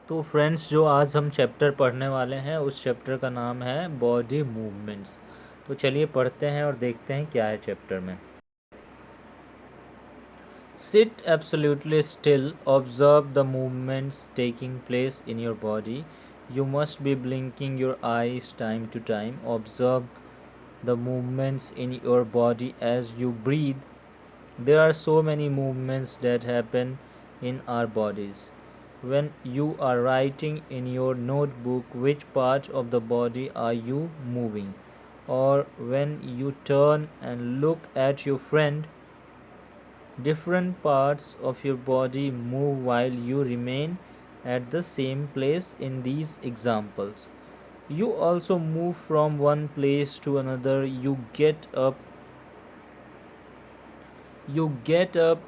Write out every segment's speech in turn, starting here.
तो फ्रेंड्स, जो आज हम चैप्टर पढ़ने वाले हैं उस चैप्टर का नाम है बॉडी मूवमेंट्स। तो चलिए पढ़ते हैं और देखते हैं क्या है चैप्टर में। Sit absolutely still, observe the movements taking place in your body. You must be blinking your eyes time to time. Observe the movements in your body as you breathe. There are so many movements that happen in our bodies. When you are writing in your notebook, which part of the body are you moving? Or when you turn and look at your friend, different parts of your body move while you remain at the same place in these examples. You also move from one place to another. You get up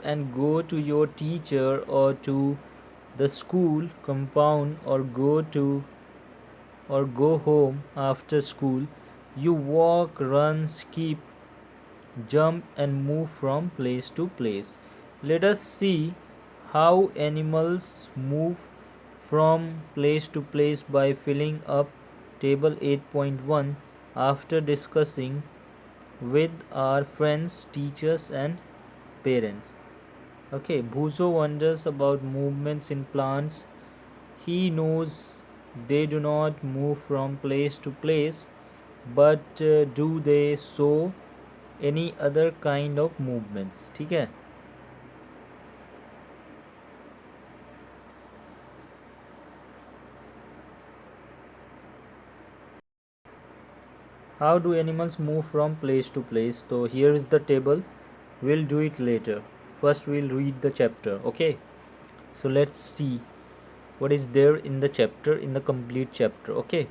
and go to your teacher or to the school compound or go home after school. You walk, run, skip, jump and move from place to place. Let us see how animals move from place to place by filling up table 8.1 after discussing with our friends, teachers and parents. Okay, Bhuzo wonders about movements in plants. He knows they do not move from place to place, but do they show any other kind of movements? ठीक है. How do animals move from place to place? So here is the table. We'll do it later. First we'll read the chapter. Okay, so let's see what is there in the chapter, in the complete chapter. Okay,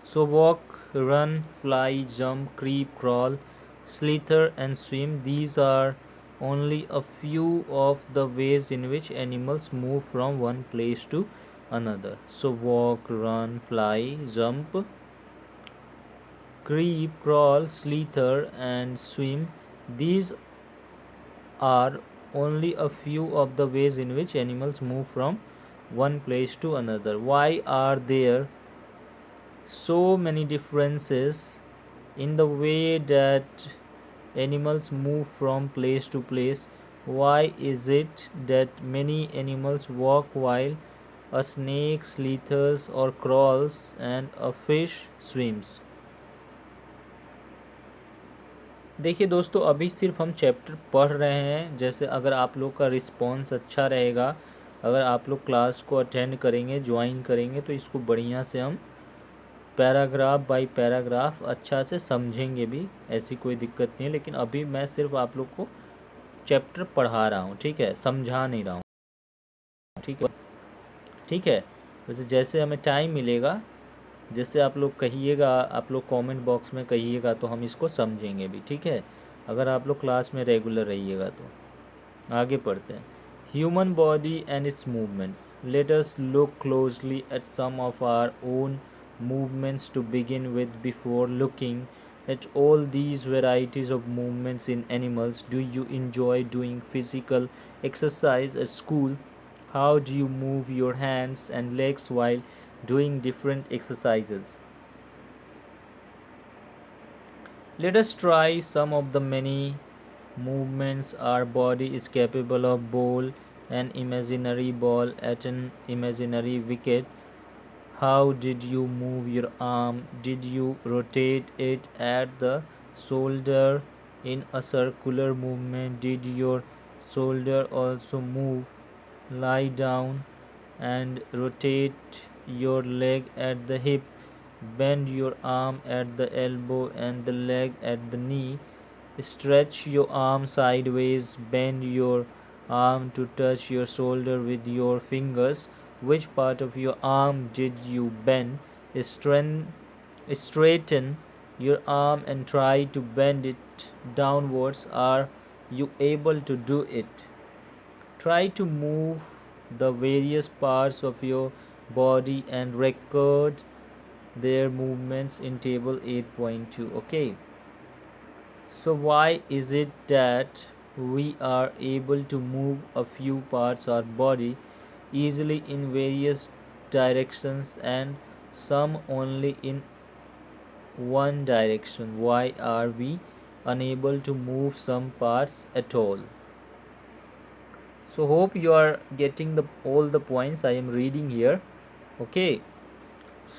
so walk, run, fly, jump, creep, crawl, slither and swim. These are only a few of the ways in which animals move from one place to another. So walk, run, fly, jump, creep, crawl, slither and swim. These are only a few of the ways in which animals move from one place to another. Why are there so many differences in the way that animals move from place to place? Why is it that many animals walk while a snake slithers or crawls and a fish swims? देखिए दोस्तों, अभी सिर्फ हम chapter पढ़ रहे हैं। जैसे अगर आप लोग का रिस्पॉन्स अच्छा रहेगा, अगर आप लोग क्लास को अटेंड करेंगे, ज्वाइन करेंगे, तो इसको बढ़िया से हम पैराग्राफ बाय पैराग्राफ अच्छा से समझेंगे भी। ऐसी कोई दिक्कत नहीं है। लेकिन अभी मैं सिर्फ आप लोग को चैप्टर पढ़ा रहा हूँ, ठीक है, समझा नहीं रहा हूँ। ठीक है, ठीक है। वैसे जैसे हमें टाइम मिलेगा, जैसे आप लोग कहिएगा, आप लोग कमेंट बॉक्स में कहिएगा तो हम इसको समझेंगे भी, ठीक है, अगर आप लोग क्लास में रेगुलर रहिएगा तो। आगे पढ़ते हैं। Human body and its movements. Let us look closely at some of our own movements to begin with. Before looking at all these varieties of movements in animals, do you enjoy doing physical exercise at school? How do you move your hands and legs while doing different exercises? Let us try some of the many movements our body is capable of. Bowl an imaginary ball at an imaginary wicket. How did you move your arm? Did you rotate it at the shoulder in a circular movement? Did your shoulder also move? Lie down and rotate your leg at the hip. Bend your arm at the elbow and the leg at the knee. Stretch your arm sideways. Bend your arm to touch your shoulder with your fingers. Which part of your arm did you bend? Straighten your arm and try to bend it downwards. Are you able to do it? Try to move the various parts of your body and record their movements in table 8.2. Okay, so why is it that we are able to move a few parts of our body easily in various directions and some only in one direction? Why are we unable to move some parts at all? So hope you are getting all the points I am reading here. Okay,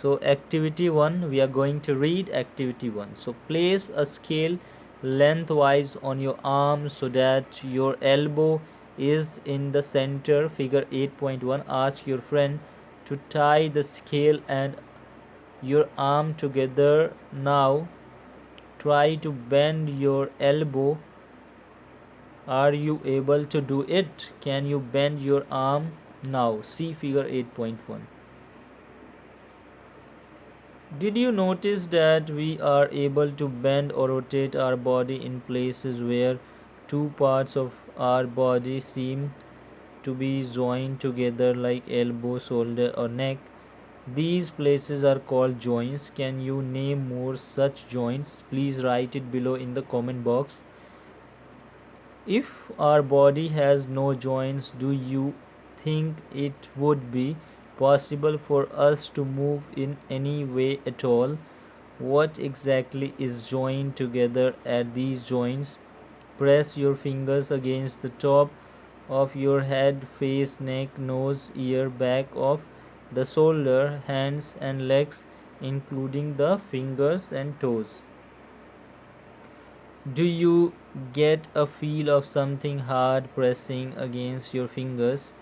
so activity 1, we are going to read activity 1. So place a scale lengthwise on your arm so that your elbow is in the center, figure 8.1. Ask your friend to tie the scale and your arm together. Now try to bend your elbow. Are you able to do it? Can you bend your arm now? See figure 8.1. Did you notice that we are able to bend or rotate our body in places where two parts of our body seem to be joined together, like elbow, shoulder, or neck? These places are called joints. Can you name more such joints? Please write it below in the comment box. If our body has no joints, do you think it would be possible for us to move in any way at all? What exactly is joined together at these joints? Press your fingers against the top of your head, face, neck, nose, ear, back of the shoulder, hands and legs, including the fingers and toes. Do you get a feel of something hard pressing against your fingers?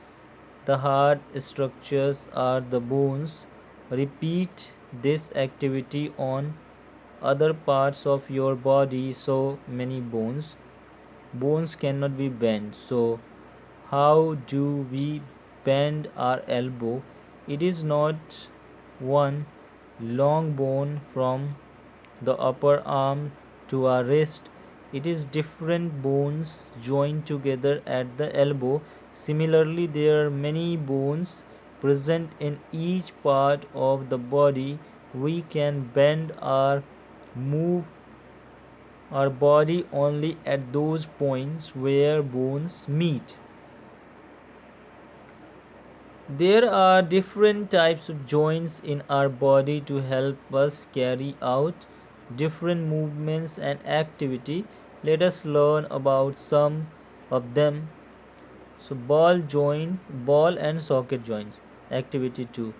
The hard structures are the bones. Repeat this activity on other parts of your body. So many bones. Bones cannot be bent. So, how do we bend our elbow? It is not one long bone from the upper arm to our wrist. It is different bones joined together at the elbow. Similarly, there are many bones present in each part of the body. We can bend or move our body only at those points where bones meet. There are different types of joints in our body to help us carry out different movements and activity. Let us learn about some of them. So ball and socket joints. Activity 2.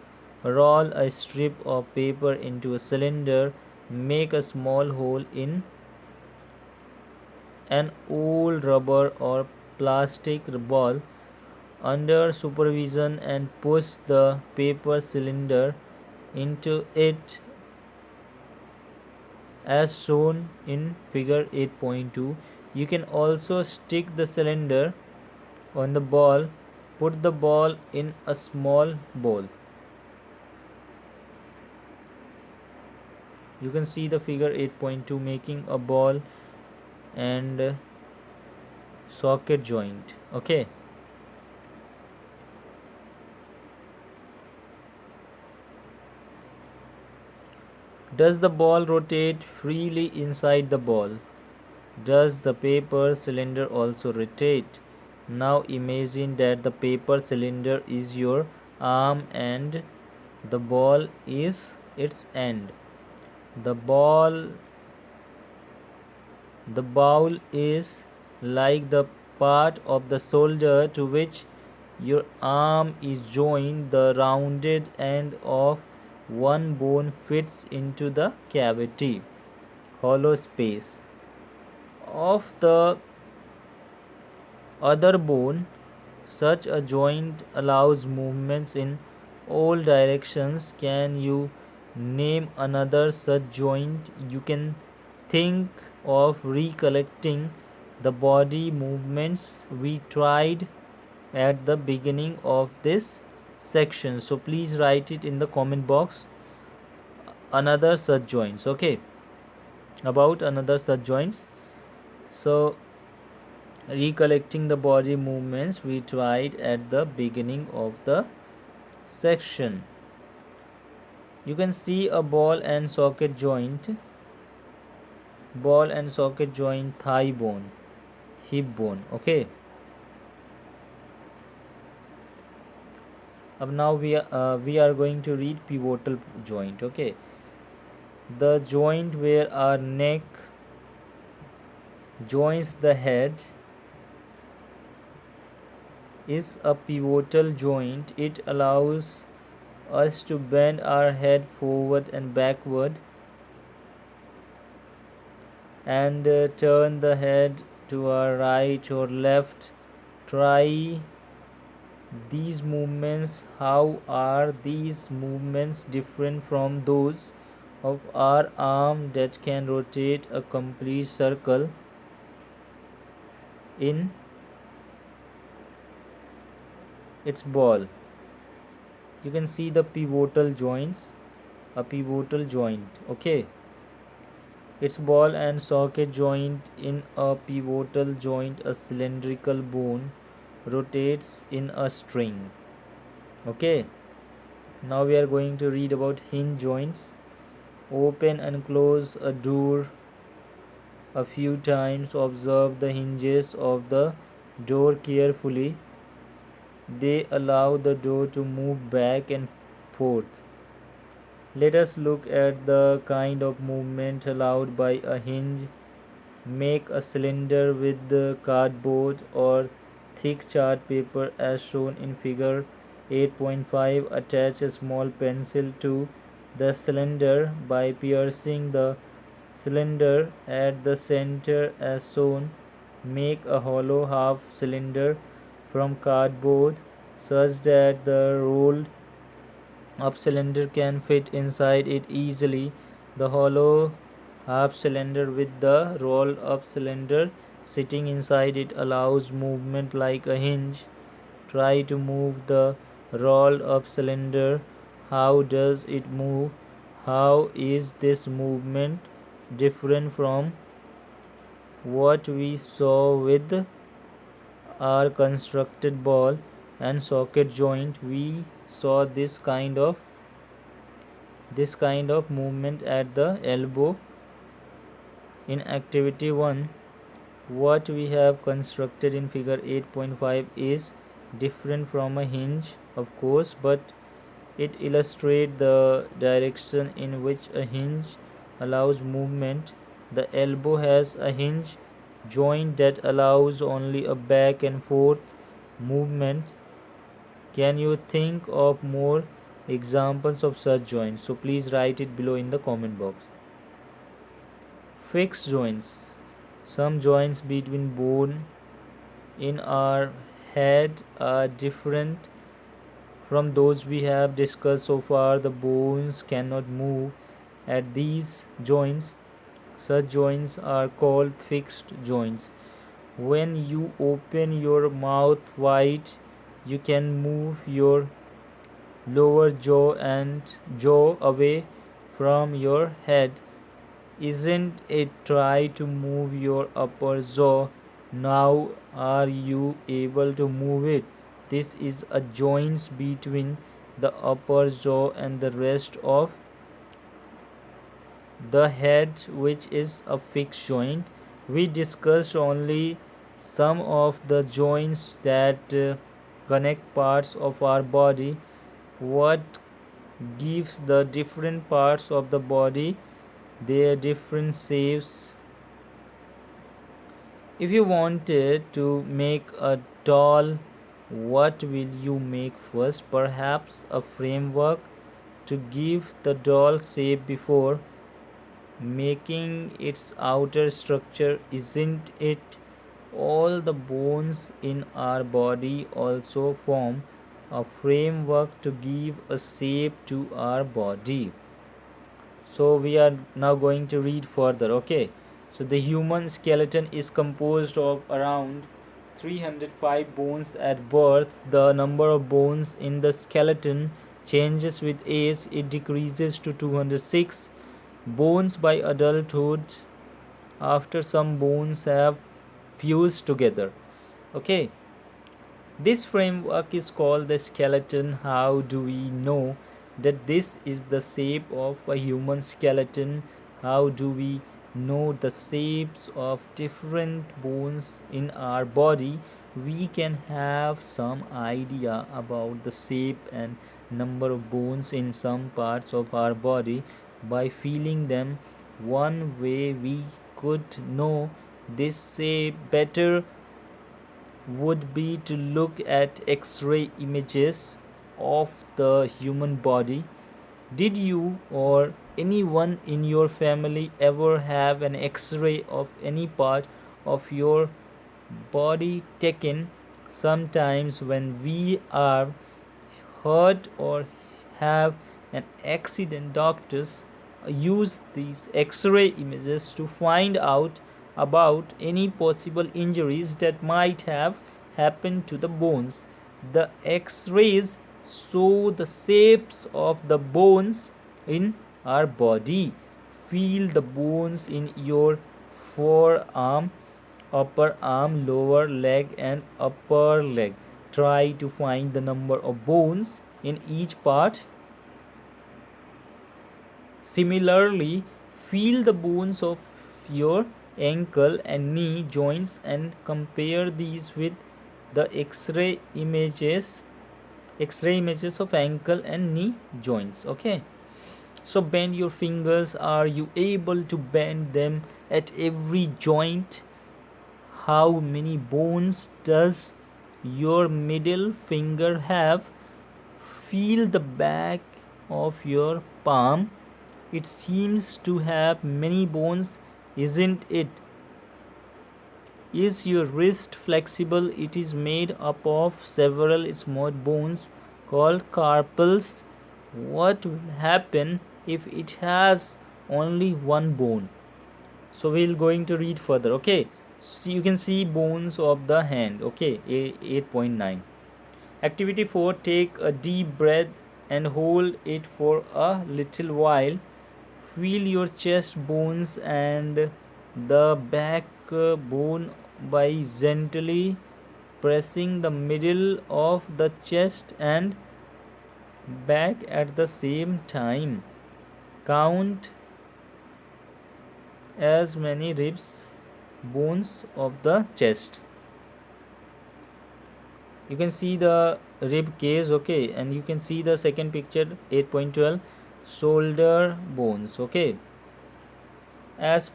Roll a strip of paper into a cylinder. Make a small hole in an old rubber or plastic ball under supervision and push the paper cylinder into it as shown in figure 8.2. You can also stick the cylinder on the ball. Put the ball in a small bowl. You can see the figure 8.2 making a ball and socket joint. Okay. Does the ball rotate freely inside the ball? Does the paper cylinder also rotate? Now imagine that the paper cylinder is your arm and the ball is its end. The bowl is like the part of the shoulder to which your arm is joined. The rounded end of one bone fits into the cavity, hollow space of the other bone. Such a joint allows movements in all directions. Can you name another such joint? You can think of recollecting the body movements we tried at the beginning of this section. So please write it in the comment box. Another such joints. Okay, about another such joints. So recollecting the body movements we tried at the beginning of the section. You can see a ball and socket joint, thigh bone, hip bone. Okay, now we are going to read pivotal joint. Okay, the joint where our neck joins the head is a pivotal joint. It allows us to bend our head forward and backward and turn the head to our right or left. Try these movements. How are these movements different from those of our arm that can rotate a complete circle in its ball? You can see the pivotal joints, a pivotal joint. Okay, its ball and socket joint. In a pivotal joint, a cylindrical bone rotates in a string. Okay, now we are going to read about hinge joints. Open and close a door a few times. Observe the hinges of the door carefully. They allow the door to move back and forth. Let us look at the kind of movement allowed by a hinge. Make a cylinder with the cardboard or thick chart paper as shown in figure 8.5. Attach a small pencil to the cylinder by piercing the cylinder at the center as shown. Make a hollow half cylinder from cardboard such that the rolled up cylinder can fit inside it easily. The hollow half cylinder with the roll up cylinder sitting inside it allows movement like a hinge. Try to move the rolled up cylinder. How does it move? How is this movement different from what we saw with our constructed ball and socket joint? We saw this kind of movement at the elbow in activity 1. What we have constructed in figure 8.5 is different from a hinge, of course, but it illustrates the direction in which a hinge allows movement. The elbow has a hinge joint that allows only a back and forth movement. Can you think of more examples of such joints? So please write it below in the comment box. Fixed joints. Some joints between bone in our head are different from those we have discussed so far. The bones cannot move at these joints. Such joints are called fixed joints. When you open your mouth wide, you can move your lower jaw and jaw away from your head. Isn't it? Try to move your upper jaw. Now are you able to move it? This is a joint between the upper jaw and the rest of the head, which is a fixed joint. We discussed only some of the joints that connect parts of our body. What gives the different parts of the body their different shapes? If you wanted to make a doll, what will you make first? Perhaps a framework to give the doll shape before making its outer structure, isn't it? All the bones in our body also form a framework to give a shape to our body. So we are now going to read further. Okay, so the human skeleton is composed of around 305 bones at birth. The number of bones in the skeleton changes with age. It decreases to 206 bones by adulthood after some bones have fused together. Okay, this framework is called the skeleton. How do we know that this is the shape of a human skeleton? How do we know the shapes of different bones in our body? we can have some idea about the shape and number of bones in some parts of our body by feeling them. One way we could know this shape better would be to look at X-ray images of the human body. Did you or anyone in your family ever have an X-ray of any part of your body taken? Sometimes when we are hurt or have an accident, doctors use these X-ray images to find out about any possible injuries that might have happened to the bones. The X-rays show the shapes of the bones in our body. Feel the bones in your forearm, upper arm, lower leg, and upper leg. Try to find the number of bones in each part. Similarly, feel the bones of your ankle and knee joints and compare these with the X-ray images of ankle and knee joints. Okay, so bend your fingers. Are you able to bend them at every joint? How many bones does your middle finger have? Feel the back of your palm. It seems to have many bones, isn't it? Is your wrist flexible? It is made up of several small bones called carpals. What will happen if it has only one bone? So we're going to read further. Okay, so you can see bones of the hand. Okay, 8.9. Activity 4, take a deep breath and hold it for a little while. Feel your chest bones and the back bone by gently pressing the middle of the chest and back at the same time. Count as many ribs bones of the chest. You can see the rib cage. Okay, and you can see the second picture, 8.12, shoulder bones. Okay, as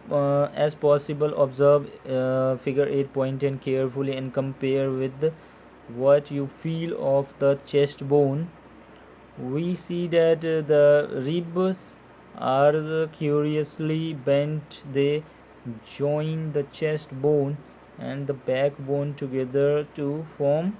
possible, observe figure 8.10 carefully and compare with what you feel of the chest bone. We see that the ribs are curiously bent. They join the chest bone and the backbone together to form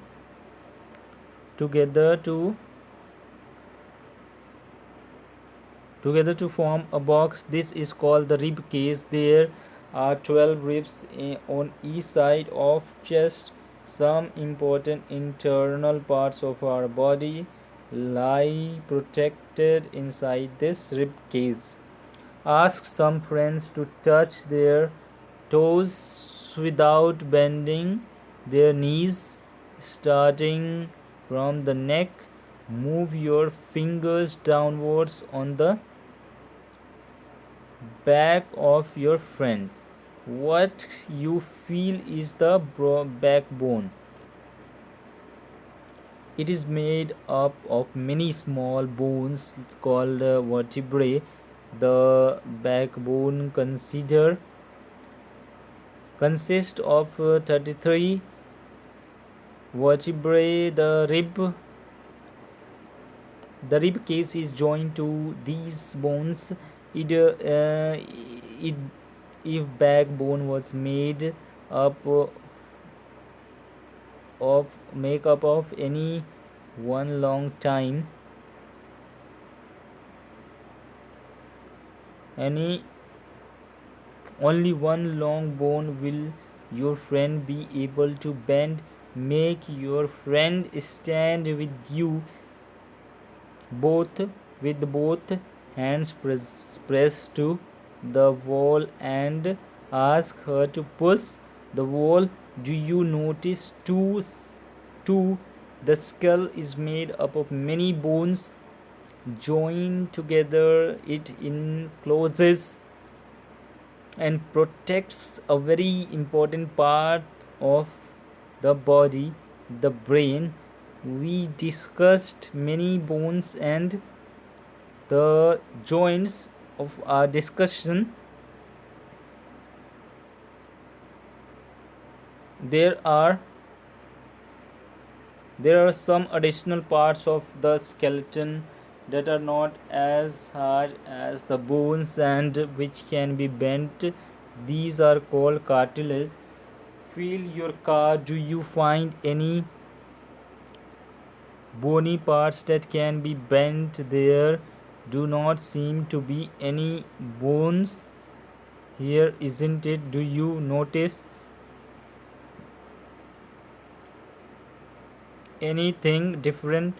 a box. This is called the rib cage. There are 12 ribs on each side of chest. Some important internal parts of our body lie protected inside this rib cage. Ask some friends to touch their toes without bending their knees. Starting from the neck, move your fingers downwards on the back of your friend. What you feel is the backbone. It is made up of many small bones. It's called vertebrae. The backbone consists of 33 vertebrae. The rib cage is joined to these bones. It, if backbone was made up of makeup of any one long time, any only one long bone will your friend be able to bend. Make your friend stand with you, both hands pressed to the wall, and ask her to push the wall. Do you notice too the skull is made up of many bones joined together? It encloses and protects a very important part of the body, the brain. We discussed many bones and the joints of our discussion. There are there are some additional parts of the skeleton that are not as hard as the bones and which can be bent. These are called cartilage. Feel your car. Do you find any bony parts that can be bent? There do not seem to be any bones here, isn't it? Do you notice anything different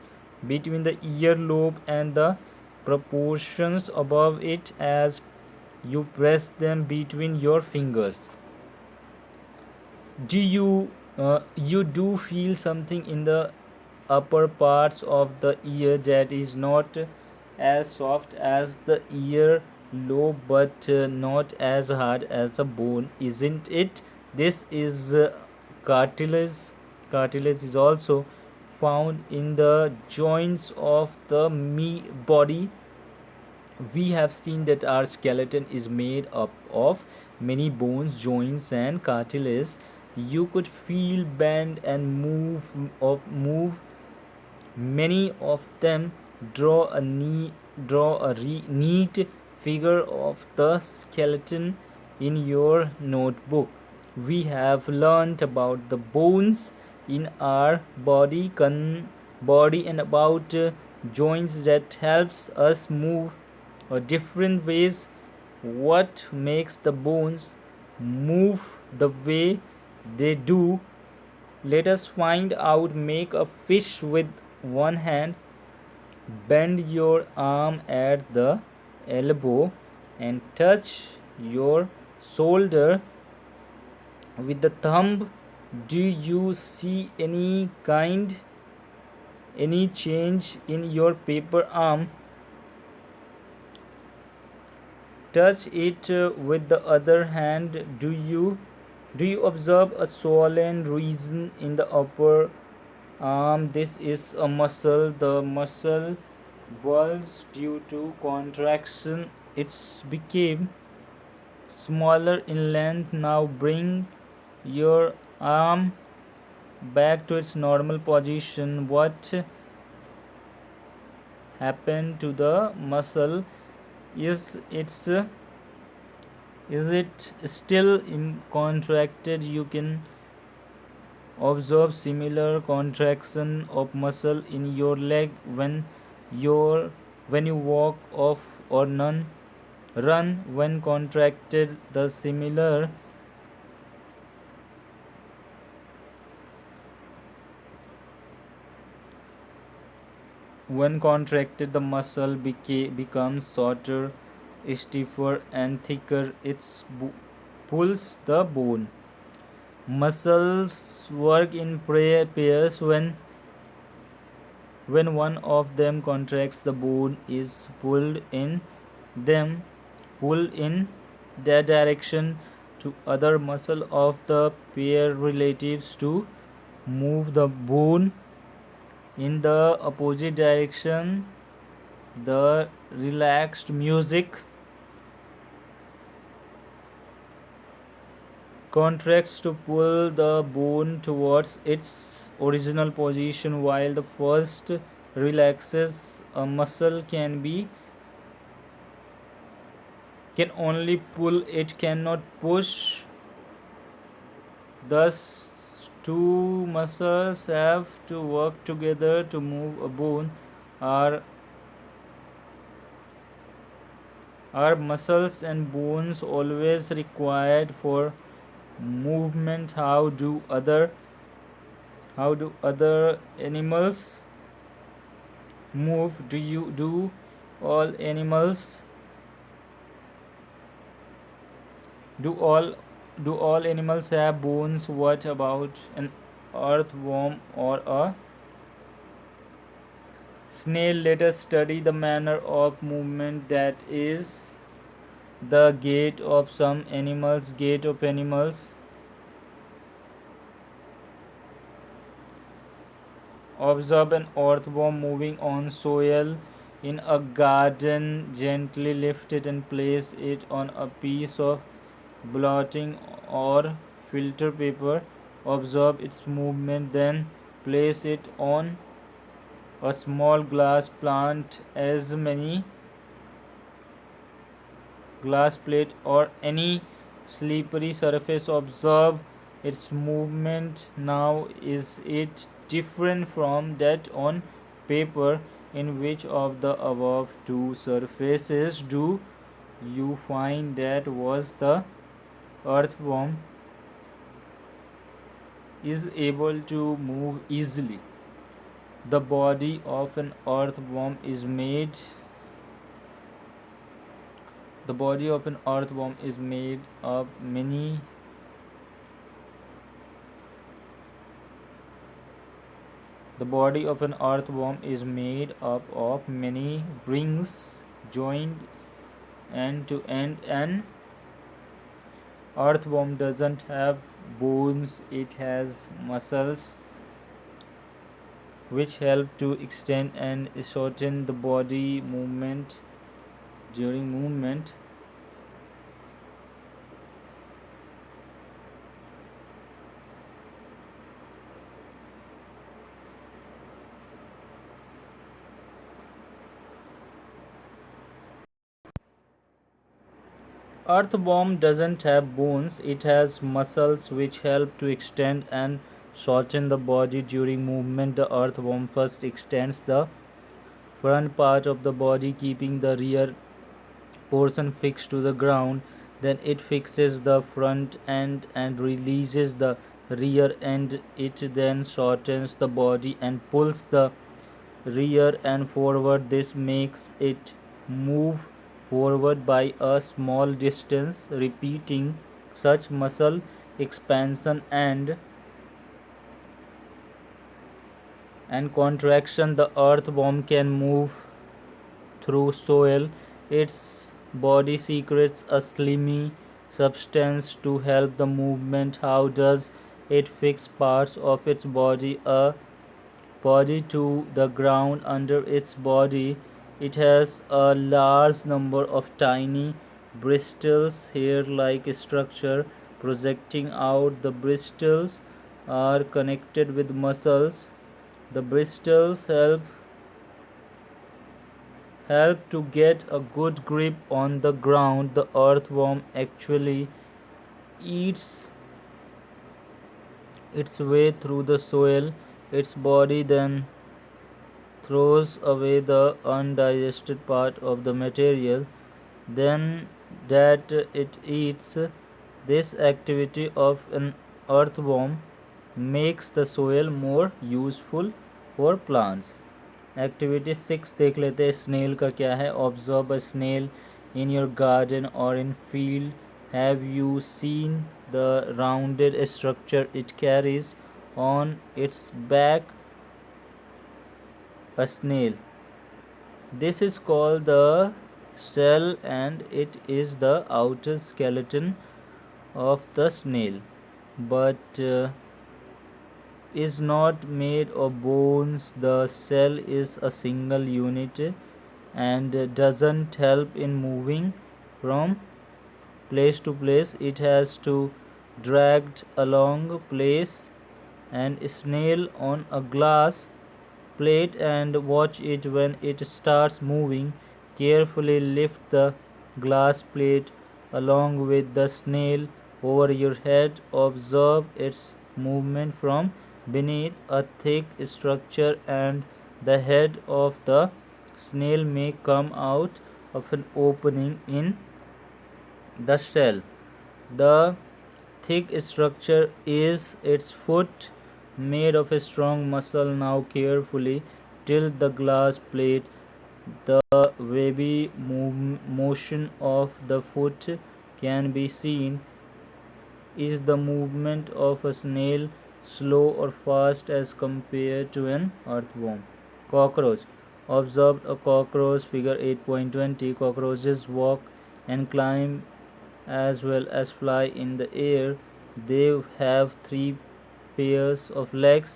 between the earlobe and the proportions above it as you press them between your fingers? Do you do feel something in the upper parts of the ear that is not as soft as the ear lobe but not as hard as a bone, isn't it? This is cartilage. Cartilage is also found in the joints of the body. We have seen that our skeleton is made up of many bones, joints, and cartilage. You could feel, bend, and move many of them. Draw a neat figure of the skeleton in your notebook. We have learned about the bones in our body and about joints that helps us move different ways. What makes the bones move the way they do? Let us find out. Make a fish with one hand. Bend your arm at the elbow and touch your shoulder with the thumb. Do you see any change in your paper arm? Touch it with the other hand. Do you observe a swollen region in the upper arm? This is a muscle. The muscle bulges due to contraction. It's became smaller in length. Now bring your arm back to its normal position. What happened to the muscle? Is it's is it still contracted? You can observe similar contraction of muscle in your leg your when you walk off or run. When contracted the similar when contracted the muscle becomes shorter, stiffer, and thicker. It pulls the bone. Muscles work in pairs. When one of them contracts, the bone is them pulled in that direction to other muscle of the pair relatives to move the bone in the opposite direction. The relaxed music contracts to pull the bone towards its original position, while the first relaxes. A muscle can only pull, it cannot push. Thus two muscles have to work together to move a bone. Are muscles and bones always required for movement? How do other animals move? Do all animals do all animals have bones? What about an earthworm or a snail? Let us study the manner of movement. That is the gait of some animals. Gait of animals Observe an earthworm moving on soil in a garden. Gently lift it and place it on a piece of blotting or filter paper. Observe its movement, then place it on a small glass plant, as many glass plate or any slippery surface. Observe its movement. Now, is it different from that on paper? In which of the above two surfaces do you find that was the earthworm is able to move easily? The body of an earthworm is made the body of an earthworm is made of many The body of an earthworm is made up of many rings joined end to end. An earthworm doesn't have bones, it has muscles which help to extend and shorten the body movement during movement. Earthworm doesn't have bones, it has muscles which help to extend and shorten the body during movement. The earthworm first extends the front part of the body, keeping the rear portion fixed to the ground. Then it fixes the front end and releases the rear end. It then shortens the body and pulls the rear end forward. This makes it move forward by a small distance. Repeating such muscle expansion and contraction, the earthworm can move through soil. Its body secretes a slimy substance to help the movement. How does it fix parts of its body? A body to the ground. Under its body, it has a large number of tiny bristles, hair-like structure projecting out. The bristles are connected with muscles. The bristles help to get a good grip on the ground. The earthworm actually eats its way through the soil. Its body then throws away the undigested part of the material then that it eats. This activity of an earthworm makes the soil more useful for plants. Activity 6 देख लेते हैं snail का क्या है. Observe a snail in your garden और in field. Have you seen the rounded structure it carries on its back? A snail. This is called the shell and it is the outer skeleton of the snail, but is not made of bones. The shell is a single unit and doesn't help in moving from place to place. It has to dragged along place and snail on a glass plate and watch it. When it starts moving, carefully lift the glass plate along with the snail over your head. Observe its movement from beneath a thick structure and the head of the snail may come out of an opening in the shell. The thick structure is its foot, made of a strong muscle. Now carefully tilt the glass plate. The wavy motion of the foot can be seen. Is the movement of a snail slow or fast as compared to an earthworm? Cockroach. Observe a cockroach, figure 8.20. Cockroaches walk and climb as well as fly in the air. They have 3 pairs of legs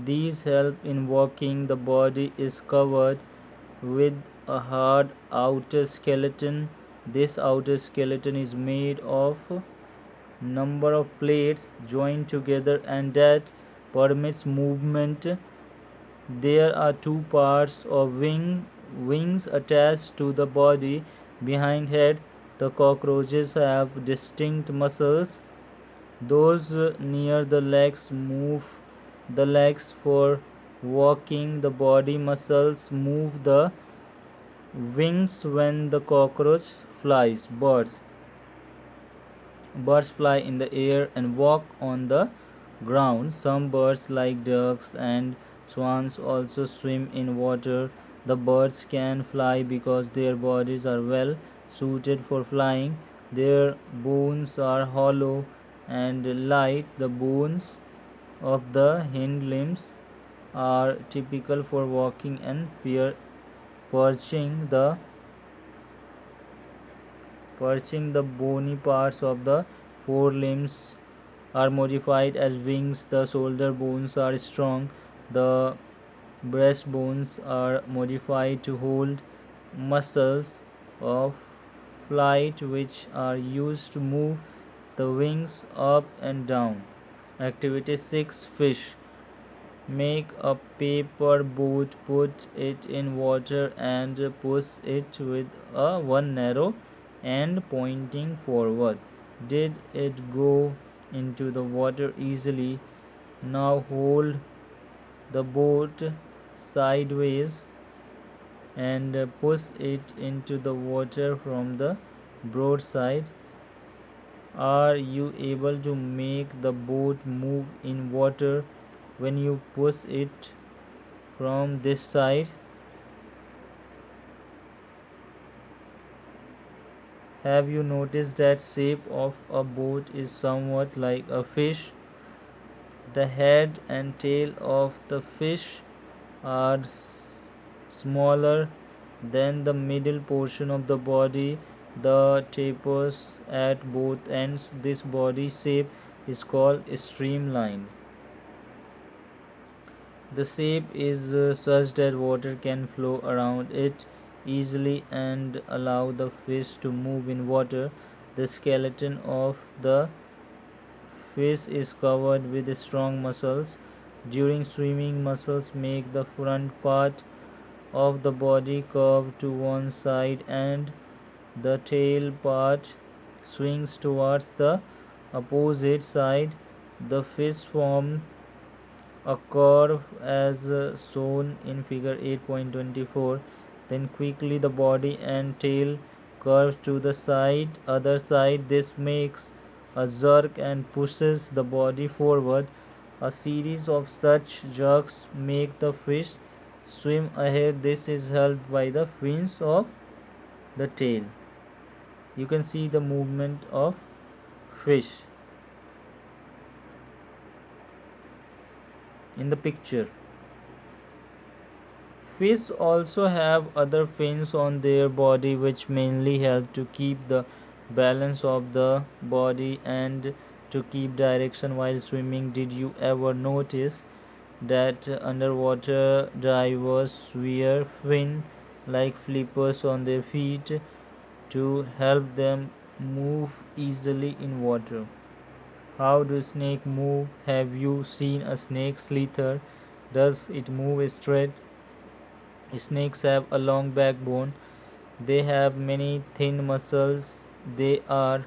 These help in walking. The body is covered with a hard outer skeleton. This outer skeleton is made of number of plates joined together and that permits movement. There are two parts of wings attached to the body behind head. The cockroaches have distinct muscles. Those near the legs move the legs for walking. The body muscles move the wings when the cockroach flies. Birds fly in the air and walk on the ground. Some birds like ducks and swans also swim in water. The birds can fly because their bodies are well suited for flying. Their bones are hollow and light. The bones of the hind limbs are typical for walking and perching. The bony parts of the forelimbs are modified as wings. The shoulder bones are strong. The breast bones are modified to hold muscles of flight which are used to move the wings up and down. Activity 6. Fish. Make a paper boat, put it in water and push it with one narrow end pointing forward. Did it go into the water easily? Now hold the boat sideways and push it into the water from the broadside. Are you able to make the boat move in water when you push it from this side? Have you noticed that shape of a boat is somewhat like a fish? The head and tail of the fish are smaller than the middle portion of the body. The tapers at both ends. This body shape is called streamlined. The shape is such that water can flow around it easily and allow the fish to move in water. The skeleton of the fish is covered with strong muscles. During swimming, muscles make the front part of the body curve to one side and the tail part swings towards the opposite side. The fish forms a curve as shown in figure 8.24. Then quickly the body and tail curves to the other side. This makes a jerk and pushes the body forward. A series of such jerks make the fish swim ahead. This is helped by the fins of the tail. You can see the movement of fish in the picture. Fish also have other fins on their body which mainly help to keep the balance of the body and to keep direction while swimming. Did you ever notice that underwater divers wear fin like flippers on their feet to help them move easily in water? How do snakes move? Have you seen a snake slither? Does it move straight? Snakes have a long backbone. They have many thin muscles. They are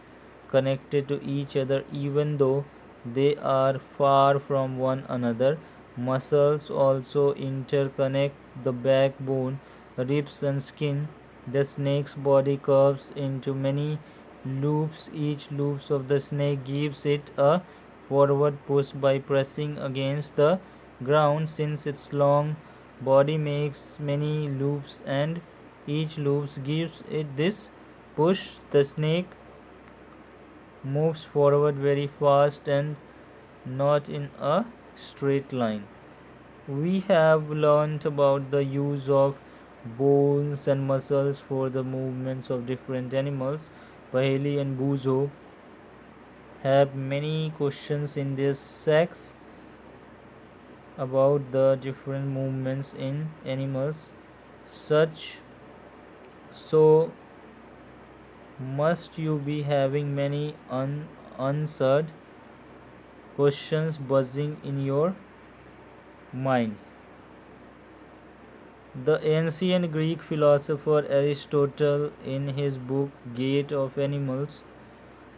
connected to each other even though they are far from one another. Muscles also interconnect the backbone, ribs, and skin. The snake's body curves into many loops. Each loop of the snake gives it a forward push by pressing against the ground. Since its long body makes many loops and each loop gives it this push, the snake moves forward very fast and not in a straight line. We have learnt about the use of bones and muscles for the movements of different animals. Paheli and Buzo have many questions in this sex. about the different movements in animals. Such so must you be having many unanswered questions buzzing in your minds. The ancient Greek philosopher Aristotle, in his book Gate of Animals,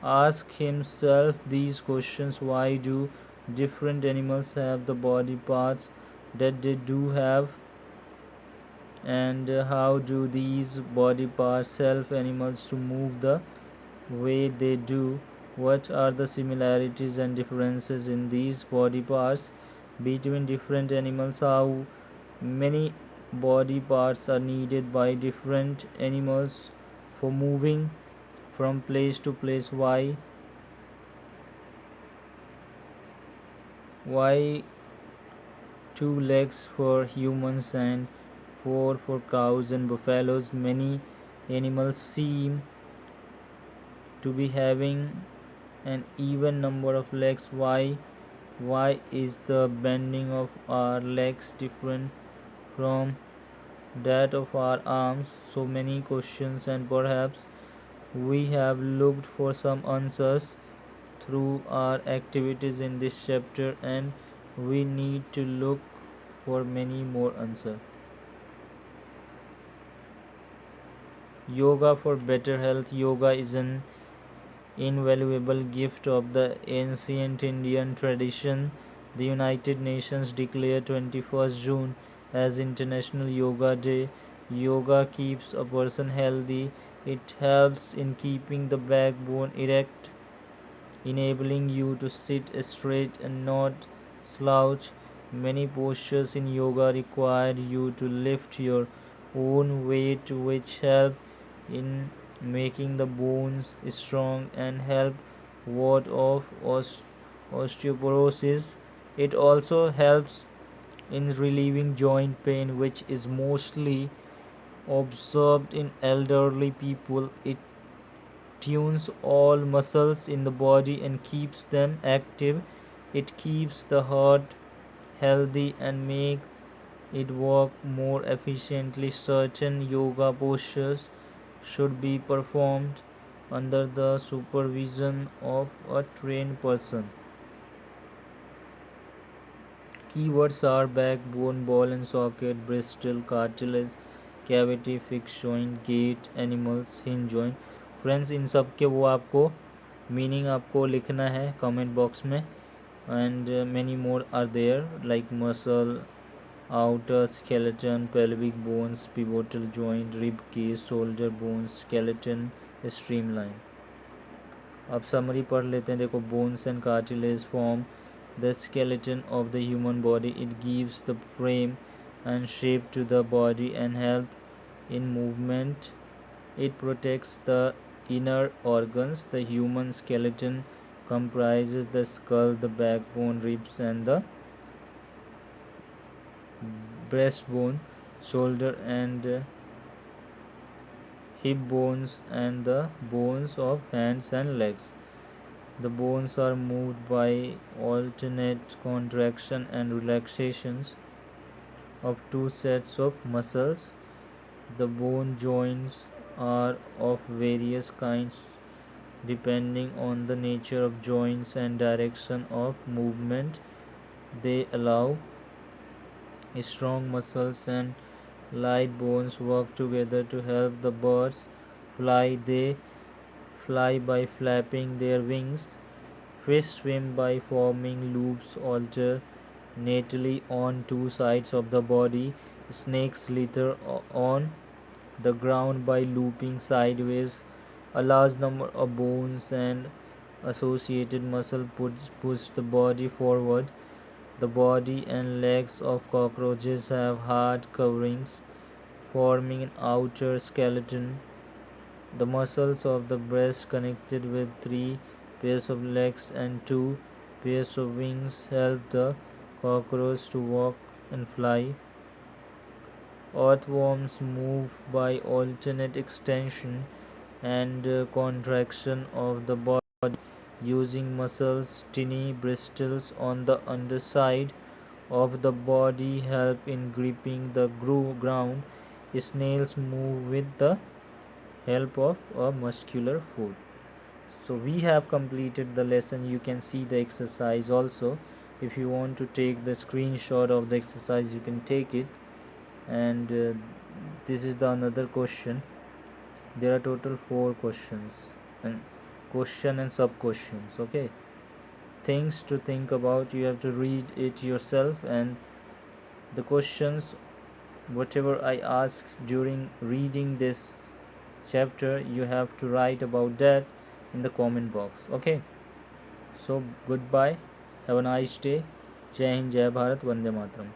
asked himself these questions: why do different animals have the body parts that they do have, and how do these body parts help animals to move the way they do? What are the similarities and differences in these body parts between different animals? How many body parts are needed by different animals for moving from place to place? Why two legs for humans and four for cows and buffaloes? Many animals seem to be having an even number of legs. Why is the bending of our legs different from that of our arms? So many questions, and perhaps we have looked for some answers through our activities in this chapter, and we need to look for many more answers. Yoga for better health. Yoga is an invaluable gift of the ancient Indian tradition. The United Nations declared 21st June as International Yoga Day. Yoga keeps a person healthy. It helps in keeping the backbone erect, enabling you to sit straight and not slouch. Many postures in yoga require you to lift your own weight, which help in making the bones strong and help ward off osteoporosis. It also helps in relieving joint pain, which is mostly observed in elderly people. It tunes all muscles in the body and keeps them active. It keeps the heart healthy and makes it work more efficiently. Certain yoga postures should be performed under the supervision of a trained person. Keywords are backbone, ball and socket, bristle, cartilage, cavity, fixed joint, gait, animals, hinge joint. Friends इन सब के वो आपको meaning आपको लिखना है comment box में. And many more are there like muscle, outer skeleton, pelvic bones, pivotal joint, rib cage, shoulder bones, skeleton, streamline. अब summary पढ़ लेते हैं. देखो, bones and cartilage form the skeleton of the human body. It gives the frame and shape to the body and help in movement. It protects the inner organs. The human skeleton comprises the skull, the backbone, ribs, and the breastbone, shoulder and hip bones, and the bones of hands and legs. The bones are moved by alternate contraction and relaxations of two sets of muscles. The bone joints are of various kinds depending on the nature of joints and direction of movement. They allow strong muscles and light bones work together to help the birds fly. They fly by flapping their wings. Fish swim by forming loops alternately on two sides of the body. Snakes slither on the ground by looping sideways. A large number of bones and associated muscle push the body forward. The body and legs of cockroaches have hard coverings, forming an outer skeleton. The muscles of the breast, connected with three pairs of legs and two pairs of wings, help the cockroach to walk and fly. Earthworms move by alternate extension and contraction of the body using muscles. Tiny bristles on the underside of the body help in gripping the ground. Snails move with the help of a muscular foot. So we have completed the lesson. You can see the exercise also. If you want to take the screenshot of the exercise, you can take it. And this is the another question. There are total 4 questions, and question and sub questions. Okay, things to think about. You have to read it yourself, and the questions whatever I ask during reading this chapter, you have to write about that in the comment box. Okay, so goodbye, have a nice day. Jai Hind, Jai Bharat, Vande Mataram.